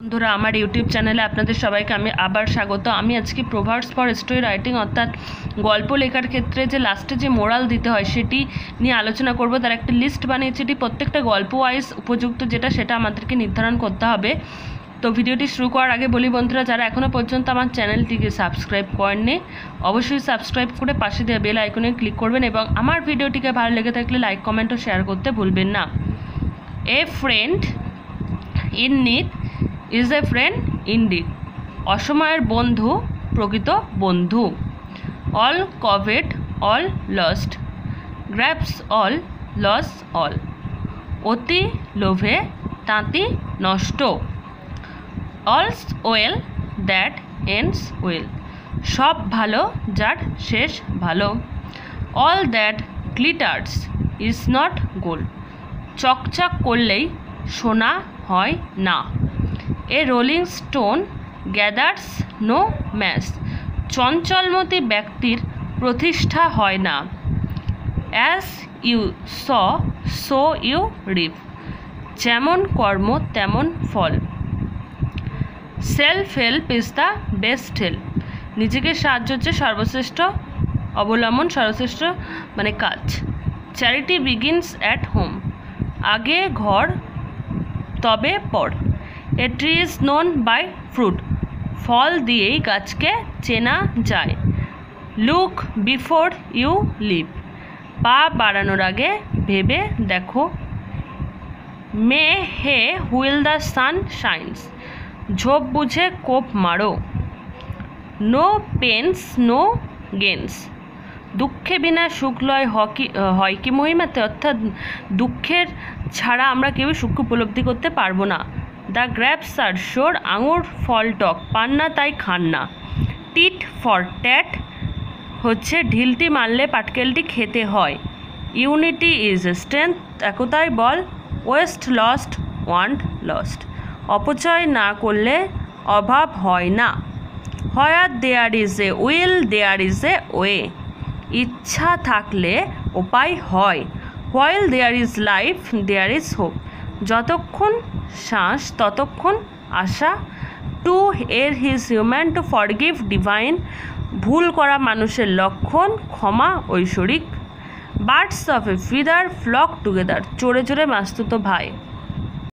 বন্ধুরা আমার ইউটিউব চ্যানেলে আপনাদের সবাইকে আমি আবার স্বাগত। আমি আজকে প্রোভার্বস ফর স্টোরি রাইটিং অর্থাৎ গল্প লেখার ক্ষেত্রে যে লাস্টে যে মোরাল দিতে হয় সেটি নিয়ে আলোচনা করব। তার একটা লিস্ট বানিয়েছি, এটি প্রত্যেকটা গল্প ওয়াইজ উপযুক্ত সেটা আমাদেরকে নির্ধারণ করতে হবে। তো ভিডিওটি শুরু করার আগে বলি বন্ধুরা, যারা এখনও পর্যন্ত আমার চ্যানেলটিকে সাবস্ক্রাইব করেননি অবশ্যই সাবস্ক্রাইব করে পাশে দেওয়া বেল আইকনে ক্লিক করবেন এবং আমার ভিডিওটিকে ভালো লেগে থাকলে লাইক কমেন্ট ও শেয়ার করতে ভুলবেন না। A friend in need is a friend indeed. অসময়ের বন্ধু প্রকৃত বন্ধু। All covet all lost, grabs all lose all. অতি লোভে তাঁতি নষ্ট। All's well that ends well. সব ভালো যার শেষ ভালো। All that glitters is not gold. চকচক করলেই সোনা হয় না। A rolling stone gathers no moss. চঞ্চলমতি ব্যক্তির প্রতিষ্ঠা হয় না। As you sow you reap. যেমন কর্ম তেমন ফল। Self help is the best help. নিজেকে সাহায্য হচ্ছে সর্বশ্রেষ্ঠ অবলম্বন, সর্বশ্রেষ্ঠ কাজ। Charity begins at home. আগে ঘর তবে পর। A tree is known by fruit. ফল দিয়েই গাছকে চেনা যায়। Look before you leave. পা বাড়ানোর আগে ভেবে দেখো। Make hay while the sun shines. ঝোপ বুঝে কোপ মারো। No pains no gains. দুঃখে বিনা সুখ লয় হয় কি মহিমাতে, অর্থাৎ দুঃখের ছাড়া আমরা কেউ সুখ উপলব্ধি করতে পারবো না। দ্য গ্র্যাপস আর শোর। আঙুর ফল টক, পান না তাই খান না। টিট ফর ট্যাট হচ্ছে ঢিলটি মারলে পাটকেলটি খেতে হয়। ইউনিটি ইজ স্ট্রেংথ, একতাই বল। Waste lost want lost. অপচয় না করলে অভাব হয় না। Where there is a will there is a way. ইচ্ছা থাকলে উপায় হয়। While there is life there is hope. যতক্ষণ শ্বাস ততক্ষণ আশা। To err is human to forgive divine. ভুল করা মানুষের লক্ষণ, ক্ষমা ঐশ্বরিক। Birds of a feather flock together. চড়ে চড়ে মাস্তুতো ভাই।